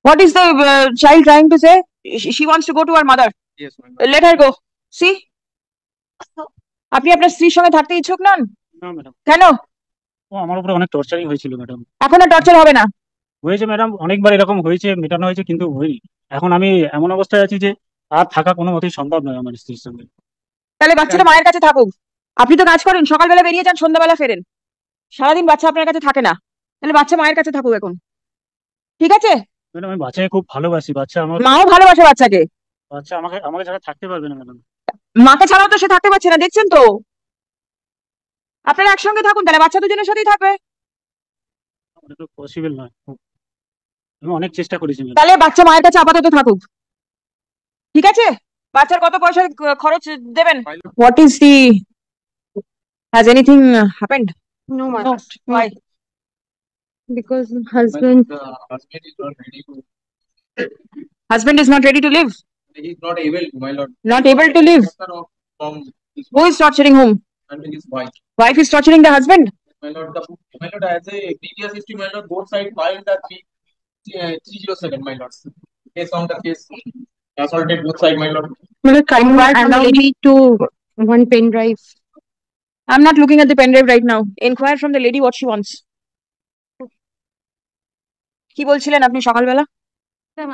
What is the child trying to say? She wants to go to her mother. Yes, ma'am. Let her go. See? আপনি আপনার স্ত্রীর সঙ্গে থাকতে ইচ্ছুক নন? না ম্যাডাম, কেন? ও আমার উপরে অনেক টর্চারিং হয়েছিল ম্যাডাম। এখন আর টর্চার হবে না। হয়েছে ম্যাডাম, অনেকবার এরকম হয়েছে, মেটানো হয়েছে কিন্তু হয়নি। এখন আমি এমন অবস্থায় আছি যে আর থাকা কোনো মতেই সম্ভব নয় আমার স্ত্রীর সঙ্গে। তাহলে বাচ্চাটা মায়ের কাছে থাকুক। আপনি তো কাজ করেন, সকালবেলা বেরিয়ে যান, সন্ধ্যাবেলা ফেরেন, সারাদিন বাচ্চা আপনার কাছে থাকে না। তাহলে বাচ্চা মায়ের কাছে থাকুক এখন, ঠিক আছে? ম্যাডাম আমি বাচ্চাকে খুব ভালোবাসি, বাচ্চা আমার, মাও ভালোবাসে বাচ্চাকে। বাচ্চা আমাকে আমাকে ছাড়া থাকতে পারবে না ম্যাডাম। মাকে ছাড়াও তো সে থাকতে পারছে না, দেখছেন তো। আপনারা একসঙ্গে থাকুন, তাহলে বাচ্চা দুজনের সাথেই থাকবে। এটা তো পসিবল নয়। আমি অনেক চেষ্টা করেছি ম্যাডাম। তাহলে বাচ্চা মায়ের কাছে আপাতত থাকুক, ঠিক আছে? বাচ্চার কত পয়সা খরচ দেবেন? What is the has anything happened? No, my no. lord. Why? Because husband, The husband is not ready to. Husband is not ready to live. He is not able to, my lord. Not able to live. Torture from his Who is torturing whom? and his wife. Wife is torturing the husband. My lord, as a previous history, my lord, both sides filed the 307, my lord. Case on the case. Assaulted both sides, my lord. my lord, kindly Right, allow allow me to one pen drive. I'm not looking at the pen drive right now. Inquire from the lady what she wants. কি বলছিলেন আপনি সকালবেলা?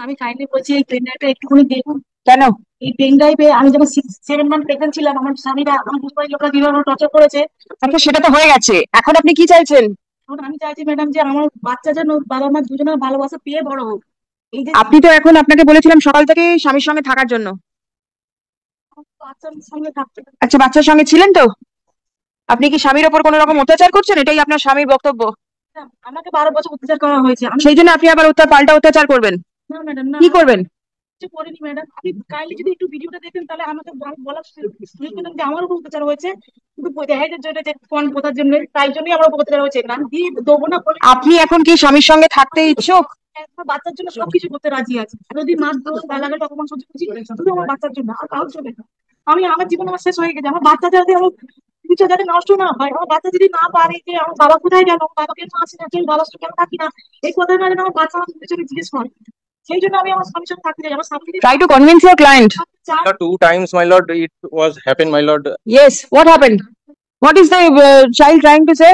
আমি kindly বলছি এই pen ড্রাইভটা একটুখানি দেখুন। কেন? এই পেন ড্রাইভে আমি যখন 7 মান্থ প্রেগনেন্ট ছিলাম, আমার স্বামীরা আমার শ্বশুরবাড়ির লোকরা কিভাবে টর্চার করেছে। আচ্ছা, সেটা তো হয়ে গেছে, এখন আপনি কি চাইছেন? এখন আমি চাইছি ম্যাডাম যে আমার বাচ্চা যেন বাবা মা দুজনের ভালোবাসা পেয়ে বড় হোক। এই যে আপনি তো এখন, আপনাকে বলেছিলাম সকাল থেকে স্বামীর সঙ্গে থাকার জন্য। বাচ্চার সঙ্গে থাকতে আচ্ছা, বাচ্চার সঙ্গে ছিলেন তো? আপনি কি স্বামীর ওপর কোনো রকম অত্যাচার করছেন? এটাই আপনার স্বামীর বক্তব্য? আমাকে 12 বছর অত্যাচার করা হয়েছে। আমি সেই জন্য আপনি আবার পাল্টা অত্যাচার করবেন? না ম্যাডাম, না কি করবেন? কিছু করিনি ম্যাডাম। আপনি কাইন্ডলি যদি একটু ভিডিওটা দেখেন তাহলে আমাকে বলার সুযোগ পেতেন যে আমার উপর অত্যাচার হয়েছে, কিন্তু দেহেজের জন্য, যে কোন কোথার জন্য, তাই জন্যই আমার উপর অত্যাচার হয়েছে। আমি দিয়ে দেবো না বলে আপনি এখন কি স্বামীর সঙ্গে থাকতে ইচ্ছুক? আমার বাচ্চার জন্য সবকিছু করতে রাজি আছে। যদি মাছ ধরো গালাগাল অপমান সহ্য করছি, শুধু আমার বাচ্চার জন্য, আর কারোর জন্য না। আমার জীবন আমার শেষ হয়ে গেছে। আমার বাচ্চা যাতে আমার ফিউচার যাতে নষ্ট না হয়, আমার বাচ্চা যদি না পারে যে আমার বাবা কোথায় গেল, বাবাকে আসে না, কেউ বাবার সঙ্গে কেন থাকি না, এই কথা না যেন আমার বাচ্চা আমার পিছনে জিজ্ঞেস করে। সেই জন্য আমি আমার স্বামীর সাথে থাকতে চাই। আমার স্বামী যদি Try to convince your client. চায়, Two times, my lord, it was happened, my lord. Yes, what happened? What is the child trying to say?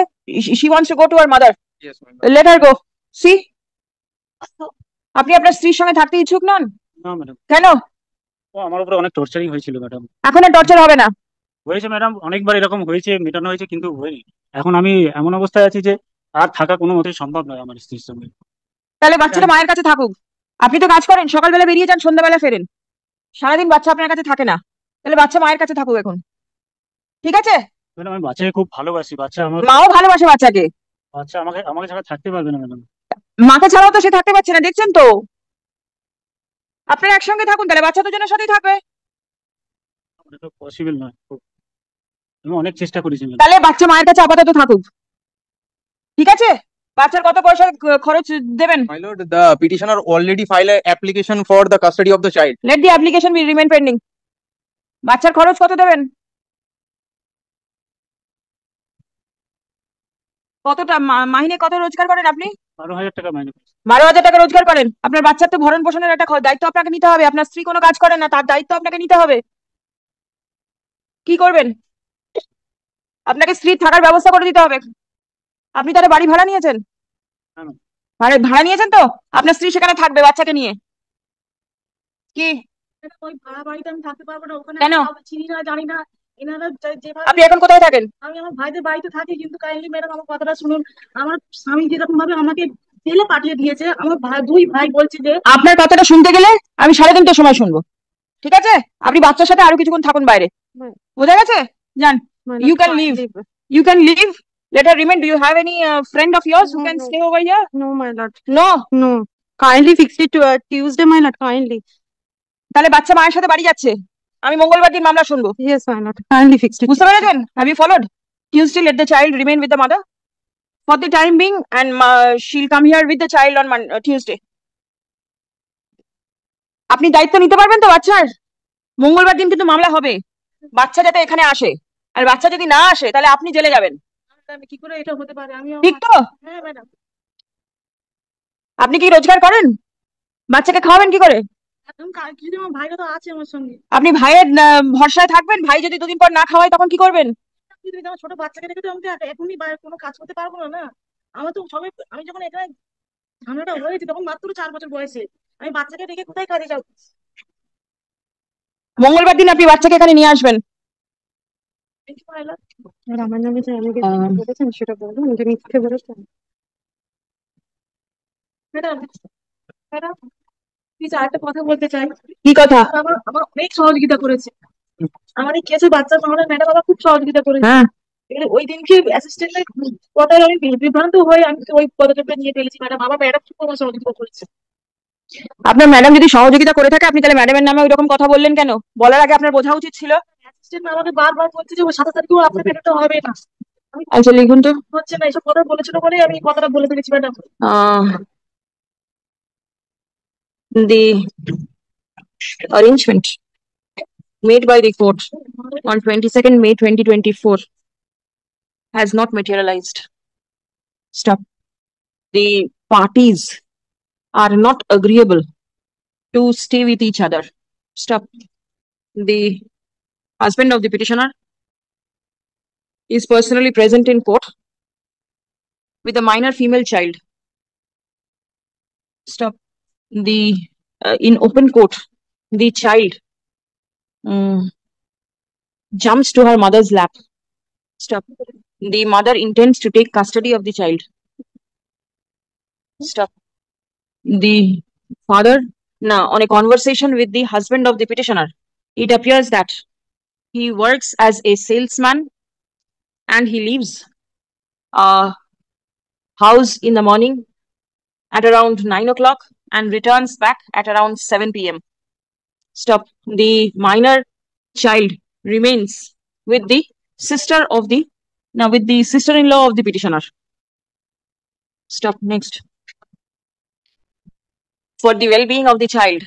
She wants to go to her mother. Yes, my lord. Let her go. See? আপনি আপনার স্ত্রীর সঙ্গে থাকতে ইচ্ছুক নন? না madam, কেন? ও আমার উপরে অনেক টর্চারিং হয়েছিল ম্যাডাম। এখন আর টর্চার হবে না। হয়েছে ম্যাডাম, অনেকবার এরকম হয়েছে, মেটানো হয়েছে কিন্তু হয়নি। এখন আমি এমন অবস্থায় আছি যে আর থাকা কোনো মতেই সম্ভব নয় আমার স্ত্রীর সঙ্গে। তাহলে বাচ্চাটা মায়ের কাছে থাকুক। আপনি তো কাজ করেন, সকালবেলা বেরিয়ে যান, সন্ধ্যাবেলা ফেরেন, সারাদিন বাচ্চা আপনার কাছে থাকে না। তাহলে বাচ্চা মায়ের কাছে থাকুক এখন, ঠিক আছে? ম্যাডাম আমি বাচ্চাকে খুব ভালোবাসি, বাচ্চা আমার, মাও ভালোবাসে বাচ্চাকে। বাচ্চা আমাকে আমাকে ছাড়া থাকতে পারবে না ম্যাডাম। মাকে ছাড়াও তো সে থাকতে পারছে না, দেখছেন তো। আপনারা একসঙ্গে থাকুন, তাহলে বাচ্চা দুজনের সাথেই থাকবে। এটা তো পসিবল নয়। আমি অনেক চেষ্টা করেছি ম্যাডাম। তাহলে বাচ্চা মায়ের কাছে আপাতত থাকুক, ঠিক আছে? বাচ্চার কত পয়সা খরচ দেবেন? My lord, the petitioner already filed an application for the custody of the child. Let the application be remain pending. বাচ্চার খরচ কত দেবেন? কতটা মাহিনে কত রোজগার করেন আপনি? 12,000 টাকা মাইনে পাচ্ছি। 12,000 টাকা রোজগার করেন। আপনার বাচ্চার তো ভরণ পোষণের একটা দায়িত্ব আপনাকে নিতে হবে। আপনার স্ত্রী কোনো কাজ করেন না, তার দায়িত্ব আপনাকে নিতে হবে। কি করবেন? আপনাকে স্ত্রীর থাকার ব্যবস্থা করে দিতে হবে। আপনি তাহলে বাড়ি ভাড়া নিয়েছেন? হ্যাঁ ম্যাম। ভাড়া নিয়েছেন তো? আপনার স্ত্রী সেখানে থাকবে বাচ্চাকে নিয়ে। কি? ওই ভাড়া বাড়িতে আমি থাকতে পারবো না। ওখানে কেন? আমি চিনি না, জানি না। এনারা যেভাবে, আপনি এখন কোথায় থাকেন? আমি আমার ভাইদের বাড়িতে থাকি, কিন্তু কাইন্ডলি ম্যাডাম আমার কথাটা শুনুন। আমার স্বামী যেরকম ভাবে আমাকে জেলে পাঠিয়ে দিয়েছে, আমার দুই ভাই বলছে যে আপনার কথাটা শুনতে গেলে আমি 3.5 সময় শুনবো, ঠিক আছে? আপনি বাচ্চার সাথে আরো কিছুক্ষণ থাকুন বাইরে, বোঝা গেছে? যান, my you lord, can leave. kindly- You can leave. Let her remain. Do you have any friend of yours who No, can no. stay over here? No, my lord. No. No. Kindly fix it to Tuesday, my lord. Kindly. তাহলে বাচ্চা মায়ের সাথে বাড়ি যাচ্ছে। আমি মঙ্গলবার দিন মামলা শুনবো। Yes, my lord. Kindly fix it. বুঝতে পেরেছেন? Have you followed? Tuesday, let the child remain with the mother for the time being, and she'll come here with the child on Tuesday. আপনি দায়িত্ব নিতে পারবেন তো বাচ্চার? মঙ্গলবার দিন কিন্তু মামলা হবে, বাচ্চা যাতে এখানে আসে। আর বাচ্চা যদি না আসে তাহলে আপনি জেলে যাবেন, কি করে এটা হতে পারে? আমি ঠিক তো? হ্যাঁ ম্যাডাম। আপনি কি রোজগার করেন? বাচ্চাকে খাওয়াবেন কি করে? এখন কিছুদিন আমার ভাইরা তো আছে আমার সঙ্গে। আপনি ভাইয়ের ভরসায় থাকবেন? ভাই যদি দুদিন পর না খাওয়ায় তখন কি করবেন? কিন্তু আমার ছোট বাচ্চাকে রেখে তো আমি তো এখনই কোনো কাজ করতে পারবো না। না, আমার তো সবাই, আমি যখন এখানে ঝামেলাটা হয়েছে তখন মাত্র 4 বছর বয়সে, আমি বাচ্চাকে রেখে কোথায় কাজে যাবো? মঙ্গলবার দিন আপনি বাচ্চাকে এখানে নিয়ে আসবেন। আর আমার নামে যে আমাকে বলেছেন সেটা বলুন, আমাকে মিথ্যে বলেছেন। ম্যাডাম, ম্যাডাম, প্লিজ আরেকটা কথা বলতে চাই। কি কথা? আমার আমার অনেক সহযোগিতা করেছে আমার এই কেসে, বাচ্চা পাওয়ার ম্যাডাম আমার খুব সহযোগিতা করেছে। হ্যাঁ, এবারে ওই দিনকে অ্যাসিস্ট্যান্টের কথায় আমি বিভ্রান্ত হয়ে আমি ওই পদক্ষেপটা নিয়ে ফেলেছি। ম্যাডাম, আমার ম্যাডাম খুব আমার সহযোগিতা করেছে। আপনার ম্যাডাম যদি সহযোগিতা করে থাকে আপনি তাহলে ম্যাডামের নামে ওইরকম কথা বললেন কেন? বলার আগে আপনার বোঝা উচিত ছিল। অ্যাসিস্ট্যান্ট আমাকে বারবার বলছে যে ওই 27 তারিখেও আপনাকে এটা হবে না, আমি আচ্ছা লিখুন তো। হচ্ছে না, এসব কথা বলেছিল বলেই আমি এই কথাটা বলে ফেলেছি madam. The arrangement made by the court on 22nd May 2024 has not materialized. Stop. The parties are not agreeable to stay with each other. Stop. The husband of the petitioner is personally present in court with a minor female child. Stop. The in open court, the child jumps to her mother's lap. Stop. The mother intends to take custody of the child. Stop. The father, now on a conversation with the husband of the petitioner, it appears that he works as a salesman and he leaves a house in the morning at around 9 o'clock and returns back at around 7 p.m. Stop. The minor child remains with the sister-in-law of the petitioner. Stop. Next. For the well-being of the child,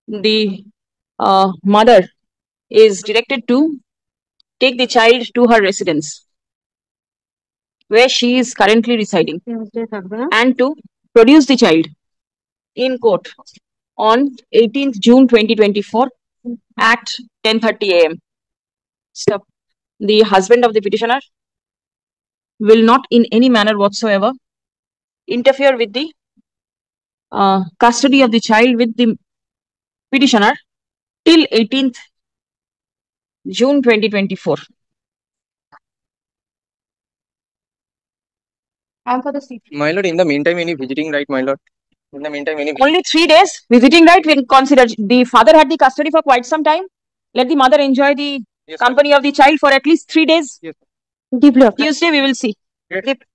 the mother is directed to take the child to her residence where she is currently residing and to produce the child in court on 18th June 2024 at 10:30 a.m. Stop. The husband of the petitioner will not in any manner whatsoever interfere with the custody of the child with the petitioner till 18th June 2024. And for the seat. My lord, in the meantime, any visiting right, my lord? In the meantime, any Only 3 days visiting right will consider. The father had the custody for quite some time. Let the mother enjoy the Yes, company of the child for at least 3 days. Yes. Deeply. Tuesday we will see. Yes. Deeply.